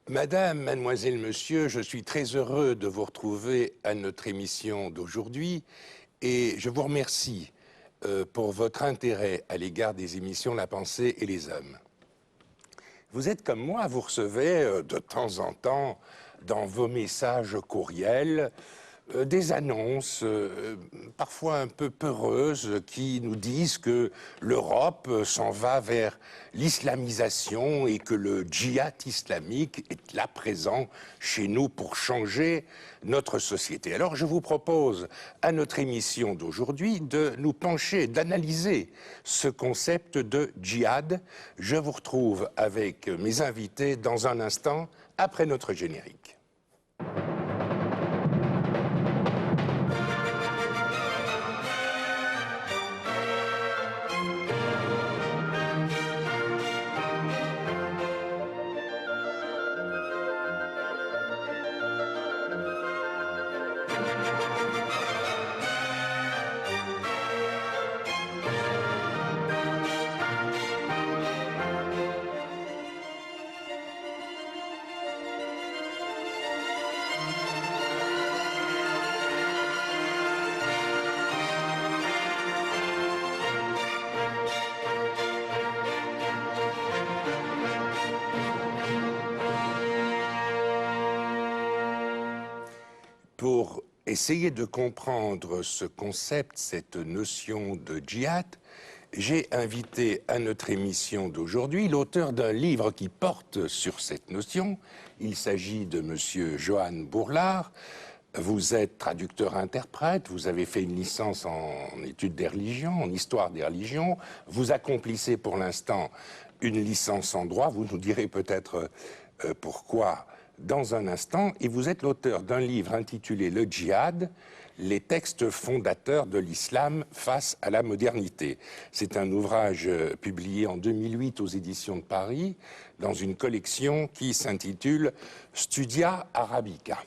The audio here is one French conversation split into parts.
Madame, mademoiselle, monsieur, je suis très heureux de vous retrouver à notre émission d'aujourd'hui et je vous remercie pour votre intérêt à l'égard des émissions La Pensée et les Hommes. Vous êtes comme moi, vous recevez de temps en temps dans vos messages courriels des annonces parfois un peu peureuses qui nous disent que l'Europe s'en va vers l'islamisation et que le djihad islamique est là présent chez nous pour changer notre société. Alors je vous propose à notre émission d'aujourd'hui de nous pencher, d'analyser ce concept de djihad. Je vous retrouve avec mes invités dans un instant après notre générique. Pour essayer de comprendre ce concept, cette notion de djihad, j'ai invité à notre émission d'aujourd'hui l'auteur d'un livre qui porte sur cette notion. Il s'agit de monsieur Johan Bourlard. Vous êtes traducteur-interprète, vous avez fait une licence en études des religions, en histoire des religions. Vous accomplissez pour l'instant une licence en droit. Vous nous direz peut-être pourquoi dans un instant, et vous êtes l'auteur d'un livre intitulé « Le djihad, les textes fondateurs de l'islam face à la modernité ». C'est un ouvrage publié en 2008 aux éditions de Paris, dans une collection qui s'intitule « Studia Arabica ».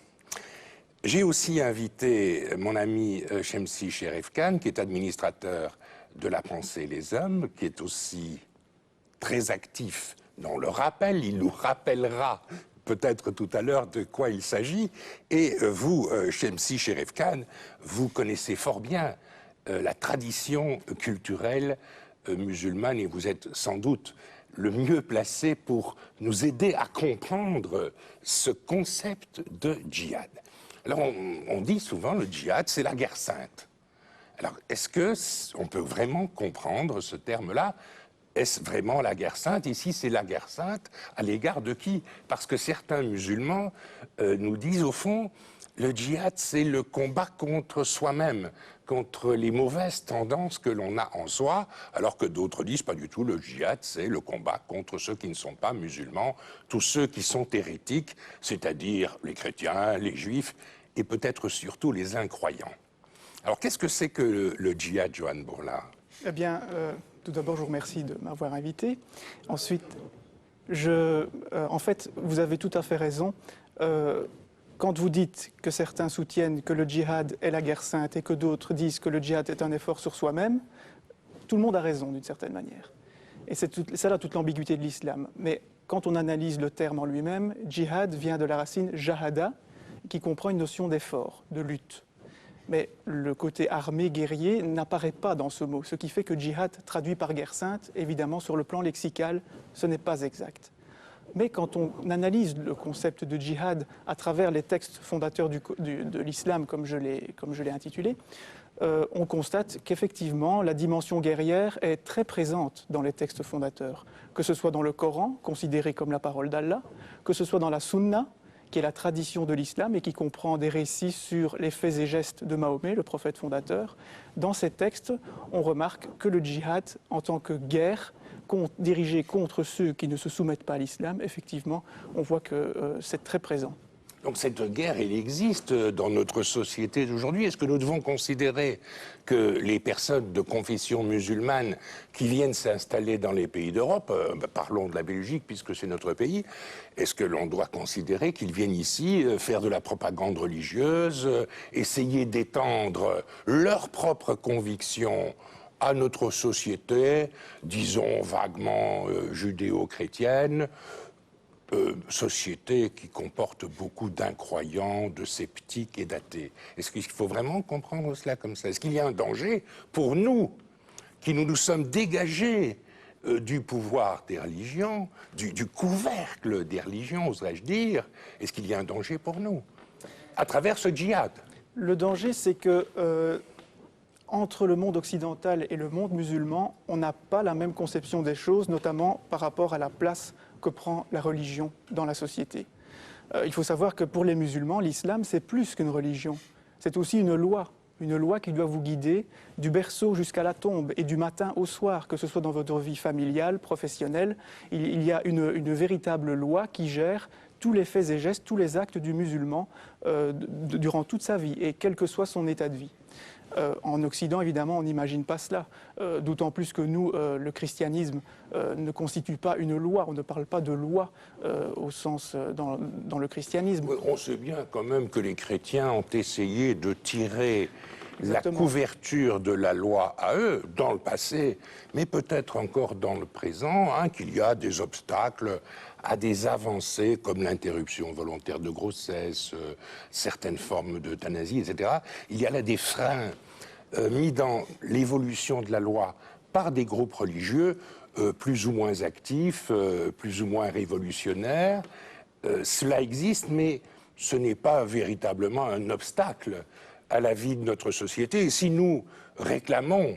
J'ai aussi invité mon ami Shemsi Cherif Khan, qui est administrateur de La Pensée et les Hommes, qui est aussi très actif dans le rappel. Il nous rappellera peut-être tout à l'heure de quoi il s'agit. Et vous, Shemsi Cherif Khan, vous connaissez fort bien la tradition culturelle musulmane et vous êtes sans doute le mieux placé pour nous aider à comprendre ce concept de djihad. Alors on dit souvent le djihad, c'est la guerre sainte. Alors est-ce qu'on peut vraiment comprendre ce terme-là ? Est-ce vraiment la guerre sainte? Et si c'est la guerre sainte, à l'égard de qui? Parce que certains musulmans nous disent, au fond, le djihad, c'est le combat contre soi-même, contre les mauvaises tendances que l'on a en soi, alors que d'autres disent pas du tout, le djihad, c'est le combat contre ceux qui ne sont pas musulmans, tous ceux qui sont hérétiques, c'est-à-dire les chrétiens, les juifs, et peut-être surtout les incroyants. Alors qu'est-ce que c'est que le djihad, Johan Bourlard? Eh bien, tout d'abord, je vous remercie de m'avoir invité. Ensuite, en fait, vous avez tout à fait raison. Quand vous dites que certains soutiennent que le djihad est la guerre sainte et que d'autres disent que le djihad est un effort sur soi-même, tout le monde a raison d'une certaine manière. Et c'est là toute l'ambiguïté de l'islam. Mais quand on analyse le terme en lui-même, djihad vient de la racine jahada, qui comprend une notion d'effort, de lutte. Mais le côté armé, guerrier, n'apparaît pas dans ce mot, ce qui fait que djihad, traduit par guerre sainte, évidemment, sur le plan lexical, ce n'est pas exact. Mais quand on analyse le concept de djihad à travers les textes fondateurs de l'islam, comme je l'ai intitulé, on constate qu'effectivement, la dimension guerrière est très présente dans les textes fondateurs, que ce soit dans le Coran, considéré comme la parole d'Allah, que ce soit dans la Sunna, qui est la tradition de l'islam et qui comprend des récits sur les faits et gestes de Mahomet, le prophète fondateur. Dans ces textes, on remarque que le djihad, en tant que guerre dirigée contre ceux qui ne se soumettent pas à l'islam, effectivement, on voit que c'est très présent. Donc cette guerre, elle existe dans notre société d'aujourd'hui. Est-ce que nous devons considérer que les personnes de confession musulmane qui viennent s'installer dans les pays d'Europe, parlons de la Belgique puisque c'est notre pays, est-ce que l'on doit considérer qu'ils viennent ici faire de la propagande religieuse, essayer d'étendre leurs propres convictions à notre société, disons vaguement judéo-chrétienne, société qui comporte beaucoup d'incroyants, de sceptiques et d'athées. Est-ce qu'il faut vraiment comprendre cela comme ça? Est-ce qu'il y a un danger pour nous, qui nous sommes dégagés du pouvoir des religions, du couvercle des religions, oserais-je dire? Est-ce qu'il y a un danger pour nous, à travers ce djihad? Le danger, c'est que entre le monde occidental et le monde musulman, on n'a pas la même conception des choses, notamment par rapport à la place que prend la religion dans la société. Il faut savoir que pour les musulmans, l'islam, c'est plus qu'une religion. C'est aussi une loi qui doit vous guider du berceau jusqu'à la tombe et du matin au soir, que ce soit dans votre vie familiale, professionnelle. Il y a une véritable loi qui gère tous les faits et gestes, tous les actes du musulman durant toute sa vie, et quel que soit son état de vie. En Occident, évidemment, on n'imagine pas cela, d'autant plus que nous, le christianisme ne constitue pas une loi, on ne parle pas de loi au sens dans le christianisme. On sait bien quand même que les chrétiens ont essayé de tirer Exactement. la couverture de la loi à eux, dans le passé, mais peut-être encore dans le présent, qu'il y a des obstacles à des avancées comme l'interruption volontaire de grossesse, certaines formes d'euthanasie, etc. Il y a là des freins mis dans l'évolution de la loi par des groupes religieux plus ou moins actifs, plus ou moins révolutionnaires. Cela existe, mais ce n'est pas véritablement un obstacle à la vie de notre société. Et si nous réclamons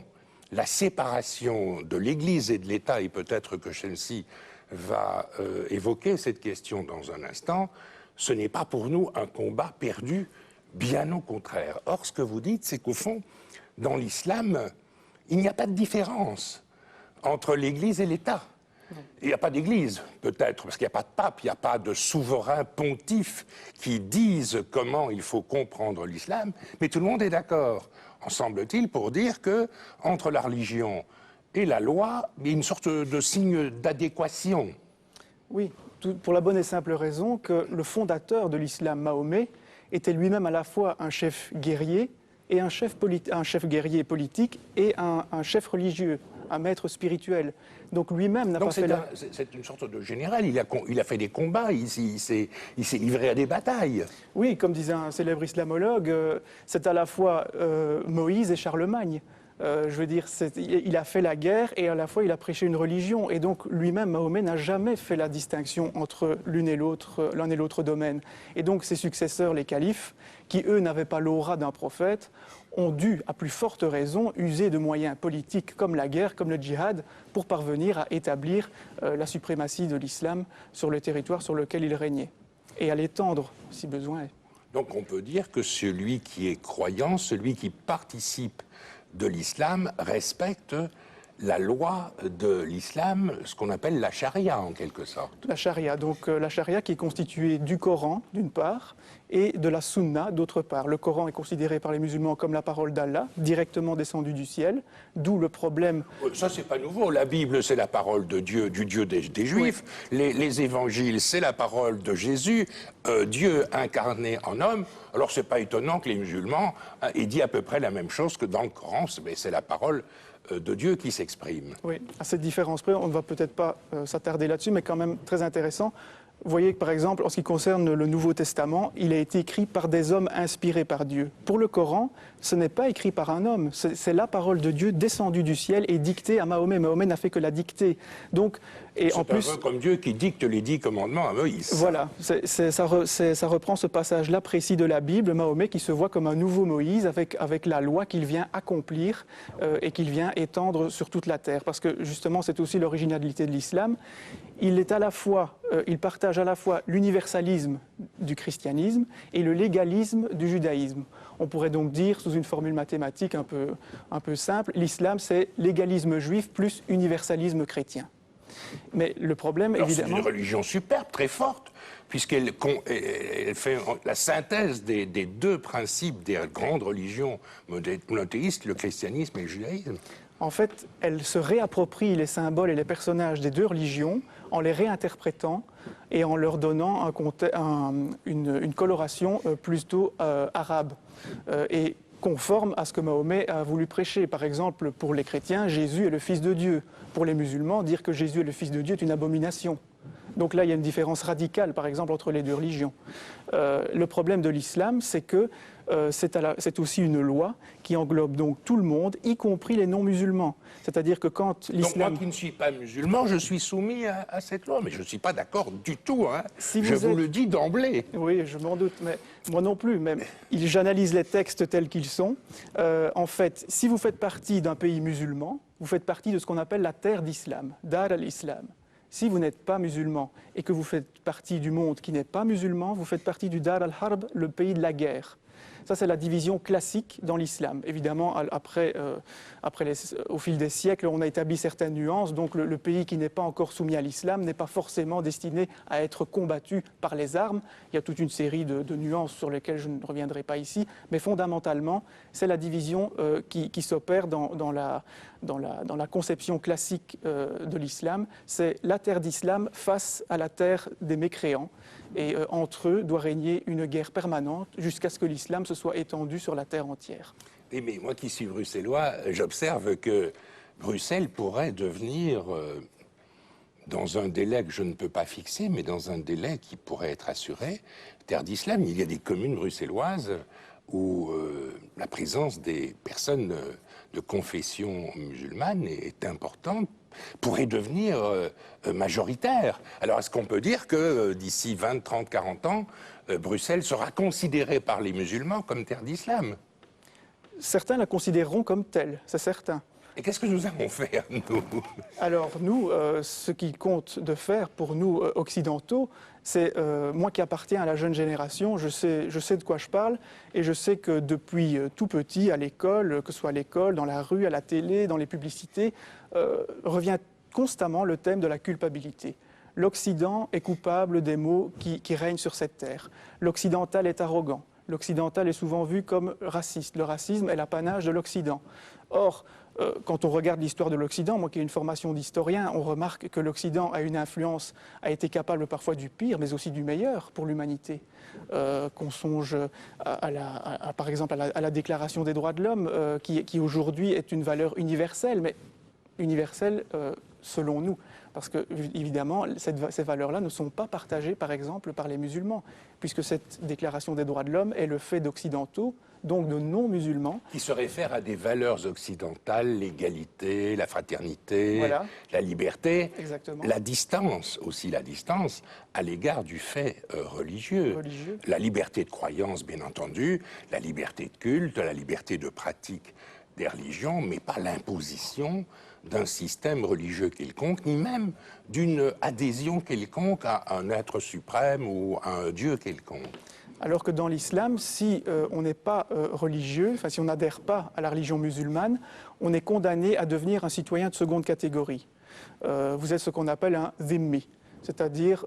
la séparation de l'Église et de l'État, et peut-être que Chelsea va évoquer cette question dans un instant, ce n'est pas pour nous un combat perdu, bien au contraire. Or, ce que vous dites, c'est qu'au fond, dans l'islam, il n'y a pas de différence entre l'Église et l'État. Il n'y a pas d'église, peut-être, parce qu'il n'y a pas de pape, il n'y a pas de souverain pontife qui dise comment il faut comprendre l'islam, mais tout le monde est d'accord, en semble-t-il, pour dire que entre la religion et la loi, il y a une sorte de signe d'adéquation. Oui, pour la bonne et simple raison que le fondateur de l'islam, Mahomet, était lui-même à la fois un chef guerrier et un chef guerrier politique et un chef religieux, un maître spirituel. Donc lui-même n'a pas fait c'est une sorte de général, il a fait des combats, il s'est livré à des batailles. Oui, comme disait un célèbre islamologue, c'est à la fois Moïse et Charlemagne. Je veux dire, il a fait la guerre et à la fois il a prêché une religion. Et donc lui-même, Mahomet, n'a jamais fait la distinction entre l'un et l'autre domaine. Et donc ses successeurs, les califes, qui eux n'avaient pas l'aura d'un prophète, ont dû, à plus forte raison, user de moyens politiques comme la guerre, comme le djihad, pour parvenir à établir la suprématie de l'islam sur le territoire sur lequel il régnait. Et à l'étendre, si besoin est. Donc on peut dire que celui qui est croyant, celui qui participe de l'islam, respecte la loi de l'islam, ce qu'on appelle la charia en quelque sorte. La charia, donc la charia qui est constituée du Coran d'une part et de la sunna d'autre part. Le Coran est considéré par les musulmans comme la parole d'Allah, directement descendue du ciel, d'où le problème... Ça c'est pas nouveau, la Bible c'est la parole de Dieu, du Dieu des Juifs, oui. Les évangiles c'est la parole de Jésus, Dieu incarné en homme. Alors c'est pas étonnant que les musulmans aient dit à peu près la même chose que dans le Coran, c'est la parole de Dieu qui s'exprime. Oui, à cette différence près, on ne va peut-être pas s'attarder là-dessus, mais quand même très intéressant. Vous voyez que, par exemple, en ce qui concerne le Nouveau Testament, il a été écrit par des hommes inspirés par Dieu. Pour le Coran, ce n'est pas écrit par un homme, c'est la parole de Dieu descendue du ciel et dictée à Mahomet. Mahomet n'a fait que la dicter. Donc, et en plus, c'est un peu comme Dieu qui dicte les 10 commandements à Moïse. Voilà, ça reprend ce passage-là précis de la Bible, Mahomet qui se voit comme un nouveau Moïse avec la loi qu'il vient accomplir et qu'il vient étendre sur toute la terre. Parce que justement, c'est aussi l'originalité de l'islam. Il partage à la fois l'universalisme du christianisme et le légalisme du judaïsme. On pourrait donc dire, sous une formule mathématique un peu simple, l'islam c'est légalisme juif plus universalisme chrétien. Mais le problème, évidemment... C'est une religion superbe, très forte, puisqu'elle fait la synthèse des deux principes des grandes religions monothéistes, le christianisme et le judaïsme. En fait, elle se réapproprie les symboles et les personnages des deux religions en les réinterprétant et en leur donnant une coloration plutôt arabe et conforme à ce que Mahomet a voulu prêcher. Par exemple, pour les chrétiens, Jésus est le Fils de Dieu. Pour les musulmans, dire que Jésus est le Fils de Dieu est une abomination. Donc là, il y a une différence radicale, par exemple, entre les deux religions. Le problème de l'islam, c'est que c'est aussi une loi qui englobe donc tout le monde, y compris les non-musulmans. C'est-à-dire que quand l'islam... Donc moi qui ne suis pas musulman, je suis soumis à cette loi, mais je ne suis pas d'accord du tout. Hein. Si je vous vous le dis d'emblée. Oui, je m'en doute, mais moi non plus. Mais j'analyse les textes tels qu'ils sont. En fait, si vous faites partie d'un pays musulman, vous faites partie de ce qu'on appelle la terre d'islam, Dar al-Islam. Si vous n'êtes pas musulman et que vous faites partie du monde qui n'est pas musulman, vous faites partie du Dar al-Harb, le pays de la guerre. Ça, c'est la division classique dans l'islam. Évidemment, au fil des siècles, on a établi certaines nuances. Donc, le pays qui n'est pas encore soumis à l'islam n'est pas forcément destiné à être combattu par les armes. Il y a toute une série de nuances sur lesquelles je ne reviendrai pas ici. Mais fondamentalement, c'est la division qui s'opère dans la conception classique de l'islam. C'est la terre d'islam face à la terre des mécréants. Et entre eux doit régner une guerre permanente jusqu'à ce que l'islam se soit étendu sur la terre entière. Oui, mais moi qui suis bruxellois, j'observe que Bruxelles pourrait devenir, dans un délai que je ne peux pas fixer, mais dans un délai qui pourrait être assuré, terre d'islam. Il y a des communes bruxelloises où la présence des personnes de confession musulmane est importante, pourrait devenir majoritaire. Alors, est-ce qu'on peut dire que d'ici 20, 30, 40 ans, Bruxelles sera considérée par les musulmans comme terre d'islam? Certains la considéreront comme telle, c'est certain. Et qu'est-ce que nous allons faire, nous? Alors, nous, ce qui compte de faire pour nous, occidentaux, c'est, moi qui appartiens à la jeune génération, je sais de quoi je parle, et je sais que depuis tout petit, à l'école, que ce soit à l'école, dans la rue, à la télé, dans les publicités, revient constamment le thème de la culpabilité. L'Occident est coupable des maux qui règnent sur cette terre. L'occidental est arrogant. L'occidental est souvent vu comme raciste. Le racisme est l'apanage de l'Occident. Or, quand on regarde l'histoire de l'Occident, moi qui ai une formation d'historien, on remarque que l'Occident a une influence, a été capable parfois du pire, mais aussi du meilleur pour l'humanité. Qu'on songe par exemple à la Déclaration des droits de l'homme, qui aujourd'hui est une valeur universelle, mais universelle selon nous. Parce que, évidemment, ces valeurs-là ne sont pas partagées, par exemple, par les musulmans, puisque cette Déclaration des droits de l'homme est le fait d'occidentaux, donc de non-musulmans. Qui se réfèrent à des valeurs occidentales, l'égalité, la fraternité, voilà, la liberté, exactement, la distance à l'égard du fait religieux. La liberté de croyance, bien entendu, la liberté de culte, la liberté de pratique des religions, mais pas l'imposition d'un système religieux quelconque, ni même d'une adhésion quelconque à un être suprême ou à un Dieu quelconque. Alors que dans l'islam, si on n'est pas religieux, enfin si on n'adhère pas à la religion musulmane, on est condamné à devenir un citoyen de seconde catégorie. Vous êtes ce qu'on appelle un dhimmi, c'est-à-dire,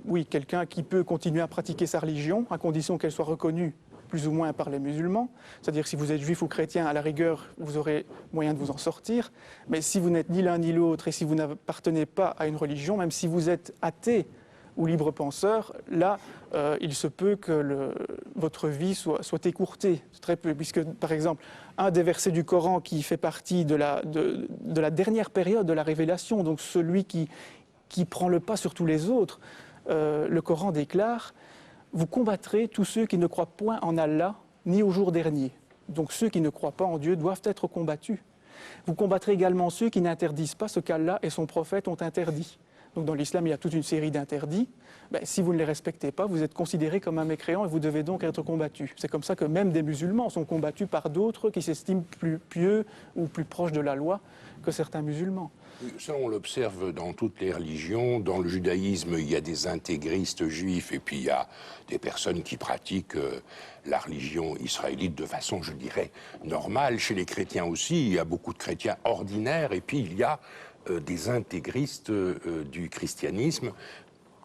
oui, quelqu'un qui peut continuer à pratiquer sa religion, à condition qu'elle soit reconnue plus ou moins par les musulmans. C'est-à-dire que si vous êtes juif ou chrétien, à la rigueur, vous aurez moyen de vous en sortir. Mais si vous n'êtes ni l'un ni l'autre et si vous n'appartenez pas à une religion, même si vous êtes athée ou libre penseur, là, il se peut que votre vie soit écourtée, très peu. Puisque, par exemple, un des versets du Coran qui fait partie de la dernière période de la révélation, donc celui qui prend le pas sur tous les autres, le Coran déclare: vous combattrez tous ceux qui ne croient point en Allah, ni au jour dernier. Donc ceux qui ne croient pas en Dieu doivent être combattus. Vous combattrez également ceux qui n'interdisent pas ce qu'Allah et son prophète ont interdit. Donc dans l'islam, il y a toute une série d'interdits. Si vous ne les respectez pas, vous êtes considéré comme un mécréant et vous devez donc être combattu. C'est comme ça que même des musulmans sont combattus par d'autres qui s'estiment plus pieux ou plus proches de la loi que certains musulmans. Ça, on l'observe dans toutes les religions. Dans le judaïsme, il y a des intégristes juifs et puis il y a des personnes qui pratiquent la religion israélite de façon, je dirais, normale. Chez les chrétiens aussi, il y a beaucoup de chrétiens ordinaires et puis il y a des intégristes du christianisme,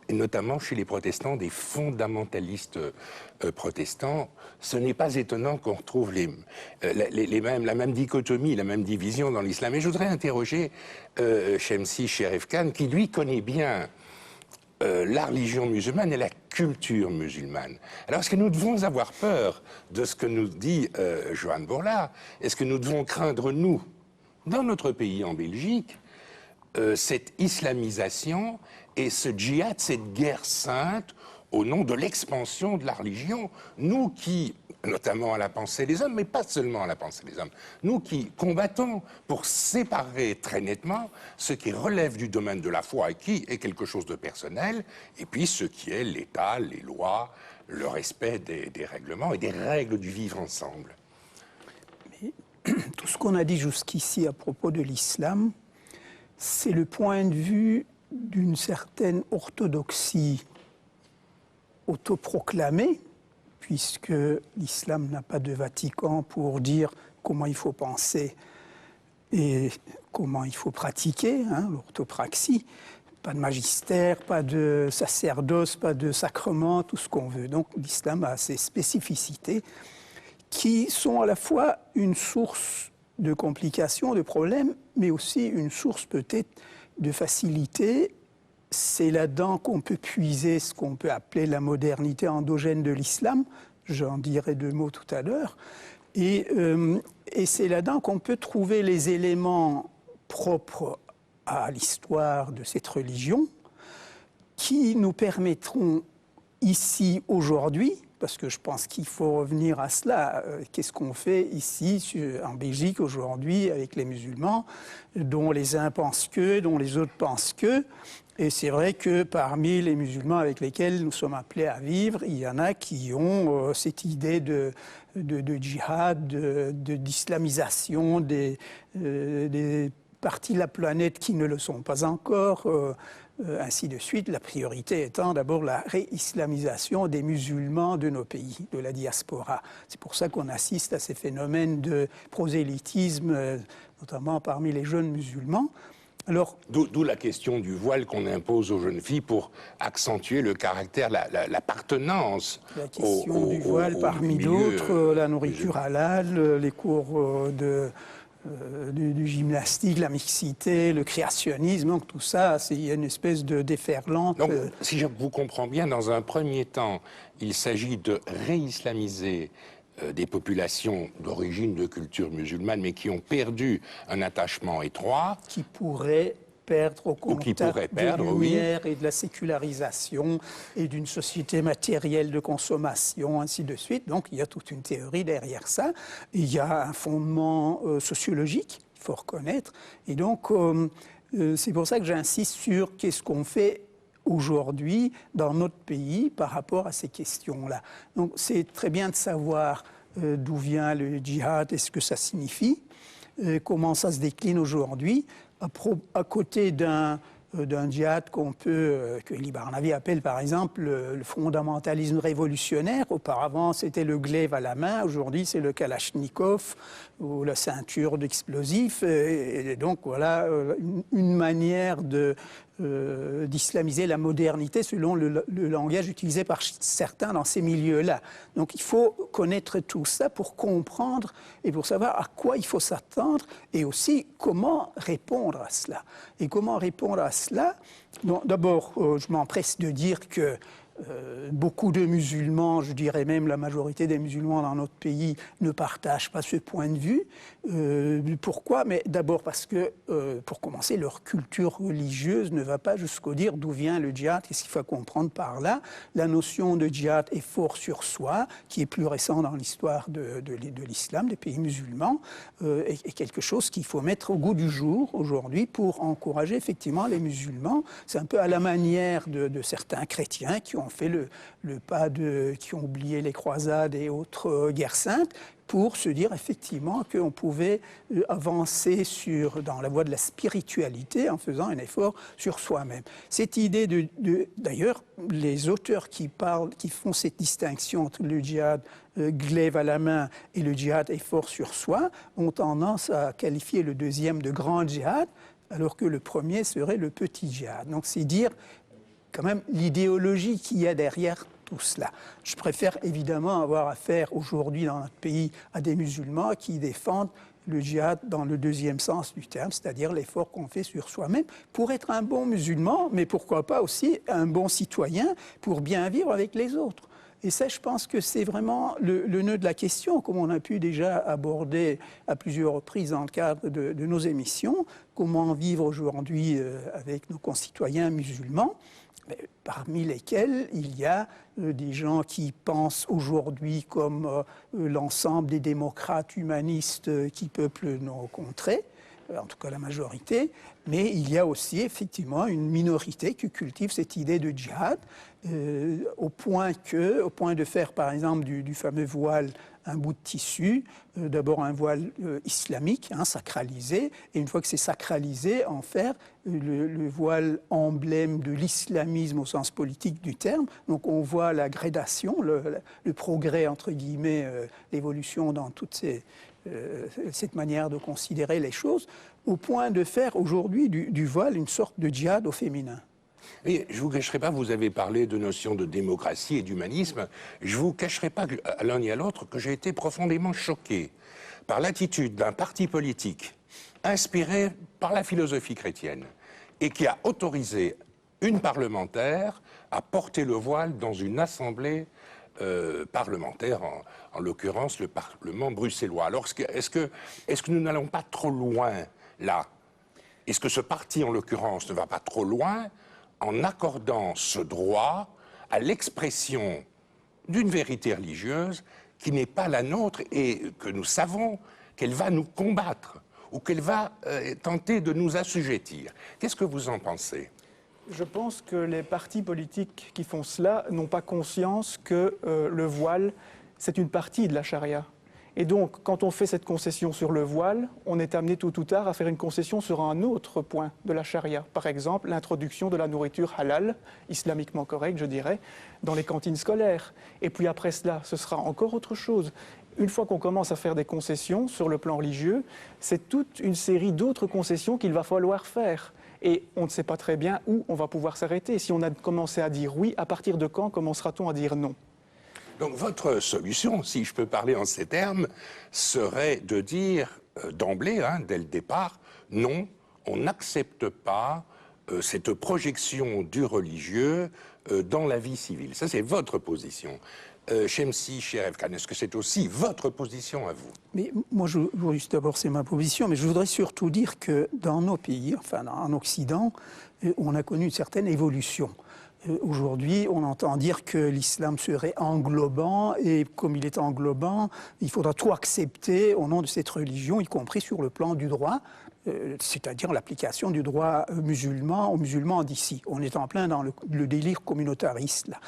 et notamment chez les protestants, des fondamentalistes protestants. Ce n'est pas étonnant qu'on retrouve la même dichotomie, la même division dans l'islam. Et je voudrais interroger Shamsi Sherif Khan, qui lui connaît bien la religion musulmane et la culture musulmane. Alors, est-ce que nous devons avoir peur de ce que nous dit Johan Bourlard? Est-ce que nous devons craindre, nous, dans notre pays, en Belgique, cette islamisation et ce djihad, cette guerre sainte au nom de l'expansion de la religion. Nous qui, notamment à la pensée des hommes, mais pas seulement à la pensée des hommes, nous qui combattons pour séparer très nettement ce qui relève du domaine de la foi et qui est quelque chose de personnel, et puis ce qui est l'État, les lois, le respect des règlements et des règles du vivre ensemble. Mais tout ce qu'on a dit jusqu'ici à propos de l'islam, c'est le point de vue d'une certaine orthodoxie autoproclamée, puisque l'islam n'a pas de Vatican pour dire comment il faut penser et comment il faut pratiquer, l'orthopraxie. Pas de magistère, pas de sacerdoce, pas de sacrement, tout ce qu'on veut. Donc l'islam a ses spécificités qui sont à la fois une source de complications, de problèmes, mais aussi une source peut-être de facilité. C'est là-dedans qu'on peut puiser ce qu'on peut appeler la modernité endogène de l'islam. J'en dirai 2 mots tout à l'heure. Et c'est là-dedans qu'on peut trouver les éléments propres à l'histoire de cette religion qui nous permettront ici, aujourd'hui, parce que je pense qu'il faut revenir à cela. Qu'est-ce qu'on fait ici, en Belgique, aujourd'hui, avec les musulmans, dont les uns pensent que, dont les autres pensent que. Et c'est vrai que parmi les musulmans avec lesquels nous sommes appelés à vivre, il y en a qui ont cette idée de djihad, d'islamisation des parties de la planète qui ne le sont pas encore, ainsi de suite. La priorité étant d'abord la réislamisation des musulmans de nos pays, de la diaspora. C'est pour ça qu'on assiste à ces phénomènes de prosélytisme, notamment parmi les jeunes musulmans. Alors, d'où la question du voile qu'on impose aux jeunes filles pour accentuer le caractère, l'appartenance. La question du voile parmi d'autres, la nourriture halal, les cours du gymnastique, la mixité, le créationnisme, donc tout ça, il y a une espèce de déferlante. Donc, si je vous comprends bien, dans un premier temps, il s'agit de réislamiser des populations d'origine de culture musulmane, mais qui ont perdu un attachement étroit. Qui pourraient perdre au contact de lumière et de la sécularisation et d'une société matérielle de consommation, ainsi de suite. Donc il y a toute une théorie derrière ça. Il y a un fondement sociologique, il faut reconnaître. Et donc c'est pour ça que j'insiste sur qu'est-ce qu'on fait aujourd'hui dans notre pays par rapport à ces questions-là. Donc c'est très bien de savoir d'où vient le djihad et ce que ça signifie, comment ça se décline aujourd'hui, à côté d'un djihad que Elie Barnavi appelle par exemple le fondamentalisme révolutionnaire. Auparavant c'était le glaive à la main, aujourd'hui c'est le kalachnikov ou la ceinture d'explosifs. Et donc voilà une manière d'islamiser la modernité selon le langage utilisé par certains dans ces milieux-là. Donc il faut connaître tout ça pour comprendre et pour savoir à quoi il faut s'attendre et aussi comment répondre à cela. Et comment répondre à cela? D'abord, je m'empresse de dire que beaucoup de musulmans, je dirais même la majorité des musulmans dans notre pays, ne partagent pas ce point de vue. Pourquoi? Mais d'abord parce que, pour commencer, leur culture religieuse ne va pas jusqu'au dire d'où vient le djihad. Qu'est-ce qu'il faut comprendre par là? La notion de djihad est fort sur soi, qui est plus récent dans l'histoire de l'islam, des pays musulmans, est quelque chose qu'il faut mettre au goût du jour aujourd'hui pour encourager effectivement les musulmans. C'est un peu à la manière de certains chrétiens qui ont fait le pas qui ont oublié les croisades et autres guerres saintes pour se dire effectivement qu'on pouvait avancer dans la voie de la spiritualité en faisant un effort sur soi-même. Cette idée d'ailleurs, les auteurs qui font cette distinction entre le djihad glaive à la main et le djihad effort sur soi ont tendance à qualifier le deuxième de grand djihad, alors que le premier serait le petit djihad. Donc c'est dire quand même l'idéologie qu'il y a derrière tout cela. Je préfère évidemment avoir affaire aujourd'hui dans notre pays à des musulmans qui défendent le djihad dans le deuxième sens du terme, c'est-à-dire l'effort qu'on fait sur soi-même pour être un bon musulman, mais pourquoi pas aussi un bon citoyen pour bien vivre avec les autres. Et ça, je pense que c'est vraiment le nœud de la question, comme on a pu déjà aborder à plusieurs reprises dans le cadre de nos émissions. Comment vivre aujourd'hui avec nos concitoyens musulmans, parmi lesquels il y a des gens qui pensent aujourd'hui comme l'ensemble des démocrates humanistes qui peuplent nos contrées, en tout cas la majorité, mais il y a aussi effectivement une minorité qui cultive cette idée de djihad, au point de faire par exemple du fameux voile un bout de tissu, d'abord un voile islamique, sacralisé, et une fois que c'est sacralisé, en faire le voile emblème de l'islamisme au sens politique du terme. Donc on voit la gradation, le progrès, entre guillemets, l'évolution dans toute cette manière de considérer les choses, au point de faire aujourd'hui du voile une sorte de djihad au féminin. Et je ne vous cacherai pas, vous avez parlé de notions de démocratie et d'humanisme. Je ne vous cacherai pas, à l'un et à l'autre, que j'ai été profondément choqué par l'attitude d'un parti politique inspiré par la philosophie chrétienne et qui a autorisé une parlementaire à porter le voile dans une assemblée parlementaire, en l'occurrence le Parlement bruxellois. Alors, est-ce que nous n'allons pas trop loin, là? Est-ce que ce parti, en l'occurrence, ne va pas trop loin en accordant ce droit à l'expression d'une vérité religieuse qui n'est pas la nôtre et que nous savons qu'elle va nous combattre ou qu'elle va tenter de nous assujettir? Qu'est-ce que vous en pensez? Je pense que les partis politiques qui font cela n'ont pas conscience que le voile, c'est une partie de la charia. Et donc, quand on fait cette concession sur le voile, on est amené tôt ou tard à faire une concession sur un autre point de la charia. Par exemple, l'introduction de la nourriture halal, islamiquement correcte, je dirais, dans les cantines scolaires. Et puis après cela, ce sera encore autre chose. Une fois qu'on commence à faire des concessions sur le plan religieux, c'est toute une série d'autres concessions qu'il va falloir faire. Et on ne sait pas très bien où on va pouvoir s'arrêter. Si on a commencé à dire oui, à partir de quand commencera-t-on à dire non? Donc votre solution, si je peux parler en ces termes, serait de dire d'emblée, dès le départ, non, on n'accepte pas cette projection du religieux dans la vie civile. Ça, c'est votre position. Shemsi Cherif Khan, est-ce que c'est aussi votre position à vous? Mais moi, d'abord, c'est ma position, mais je voudrais surtout dire que dans nos pays, enfin en Occident, on a connu une certaine évolution. Aujourd'hui, on entend dire que l'islam serait englobant, et comme il est englobant, il faudra tout accepter au nom de cette religion, y compris sur le plan du droit, c'est-à-dire l'application du droit musulman aux musulmans d'ici. On est en plein dans le délire communautariste, là.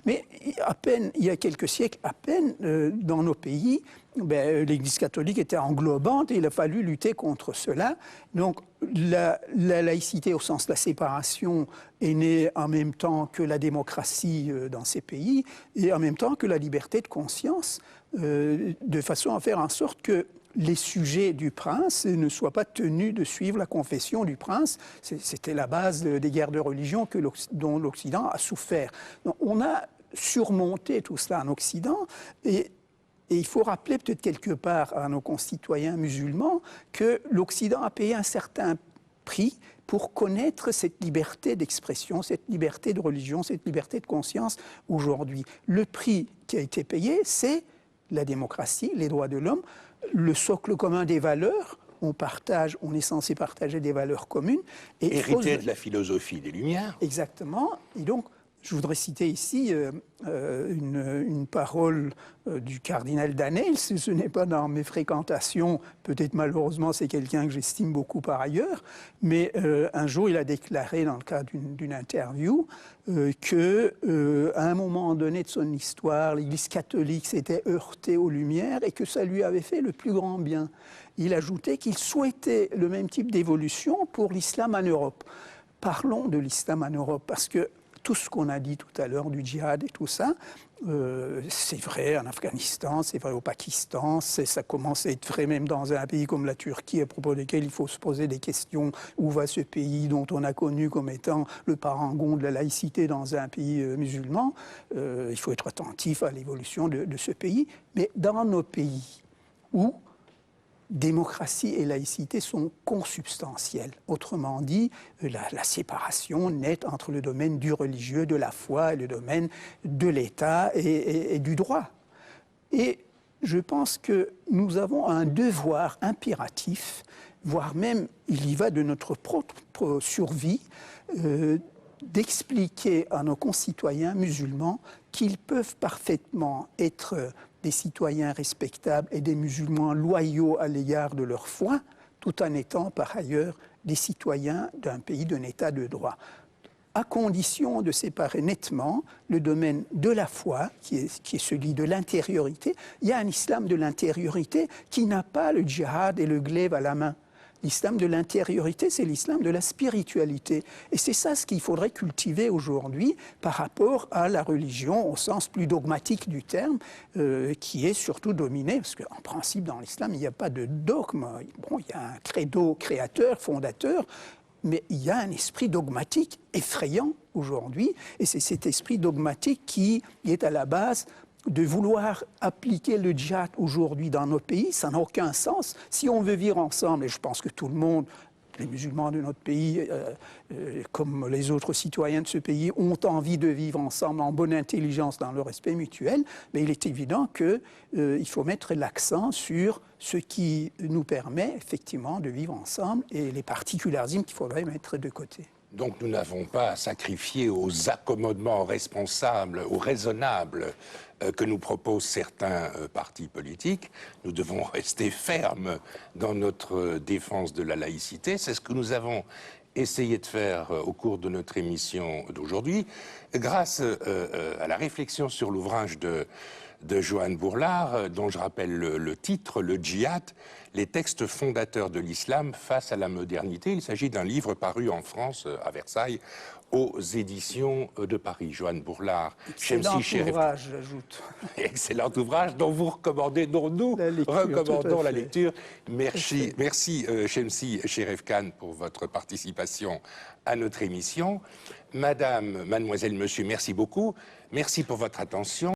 Mais à peine, il y a quelques siècles, à peine, dans nos pays, l'Église catholique était englobante et il a fallu lutter contre cela. Donc, la laïcité, au sens de la séparation, est née en même temps que la démocratie dans ces pays et en même temps que la liberté de conscience, de façon à faire en sorte que les sujets du prince ne soient pas tenus de suivre la confession du prince. C'était la base des guerres de religion dont l'Occident a souffert. Donc, on a surmonté tout cela en Occident et il faut rappeler peut-être quelque part à nos concitoyens musulmans que l'Occident a payé un certain prix pour connaître cette liberté d'expression, cette liberté de religion, cette liberté de conscience aujourd'hui. Le prix qui a été payé, c'est la démocratie, les droits de l'homme, le socle commun des valeurs. On est censé partager des valeurs communes. Hérité de la philosophie des Lumières. Exactement. Et donc, je voudrais citer ici une parole du cardinal Danel. Ce n'est pas dans mes fréquentations, peut-être malheureusement c'est quelqu'un que j'estime beaucoup par ailleurs, mais un jour il a déclaré dans le cadre d'une interview qu'à un moment donné de son histoire, l'Église catholique s'était heurtée aux Lumières et que ça lui avait fait le plus grand bien. Il ajoutait qu'il souhaitait le même type d'évolution pour l'islam en Europe. Parlons de l'islam en Europe, parce que tout ce qu'on a dit tout à l'heure du djihad et tout ça, c'est vrai en Afghanistan, c'est vrai au Pakistan, ça commence à être vrai même dans un pays comme la Turquie, à propos desquels il faut se poser des questions. Où va ce pays dont on a connu comme étant le parangon de la laïcité dans un pays musulman? Il faut être attentif à l'évolution de ce pays. Mais dans nos pays où démocratie et laïcité sont consubstantielles. Autrement dit, la séparation nette entre le domaine du religieux, de la foi, et le domaine de l'État et du droit. Et je pense que nous avons un devoir impératif, voire même il y va de notre propre survie, d'expliquer à nos concitoyens musulmans qu'ils peuvent parfaitement être des citoyens respectables et des musulmans loyaux à l'égard de leur foi, tout en étant par ailleurs des citoyens d'un pays, d'un État de droit, à condition de séparer nettement le domaine de la foi, qui est celui de l'intériorité. Il y a un islam de l'intériorité qui n'a pas le djihad et le glaive à la main. L'islam de l'intériorité, c'est l'islam de la spiritualité. Et c'est ça ce qu'il faudrait cultiver aujourd'hui par rapport à la religion, au sens plus dogmatique du terme, qui est surtout dominée, parce qu'en principe, dans l'islam, il n'y a pas de dogme. Bon, il y a un credo créateur, fondateur, mais il y a un esprit dogmatique effrayant aujourd'hui, et c'est cet esprit dogmatique qui est à la base de vouloir appliquer le djihad aujourd'hui dans nos pays. Ça n'a aucun sens. Si on veut vivre ensemble, et je pense que tout le monde, les musulmans de notre pays, comme les autres citoyens de ce pays, ont envie de vivre ensemble en bonne intelligence dans le respect mutuel, mais il est évident qu'il faut mettre l'accent sur ce qui nous permet effectivement de vivre ensemble et les particularismes qu'il faudrait mettre de côté. Donc nous n'avons pas à sacrifier aux accommodements responsables, ou raisonnables que nous proposent certains partis politiques. Nous devons rester fermes dans notre défense de la laïcité. C'est ce que nous avons essayé de faire au cours de notre émission d'aujourd'hui, grâce à la réflexion sur l'ouvrage de Johan Bourlard, dont je rappelle le titre, Le djihad, les textes fondateurs de l'islam face à la modernité. Il s'agit d'un livre paru en France, à Versailles, aux éditions de Paris. Johan Bourlard. Excellent ouvrage, j'ajoute. Excellent ouvrage dont vous recommandez, dont nous recommandons la lecture. Merci, Chemsi Cherefkane, pour votre participation à notre émission. Madame, mademoiselle, monsieur, merci beaucoup. Merci pour votre attention.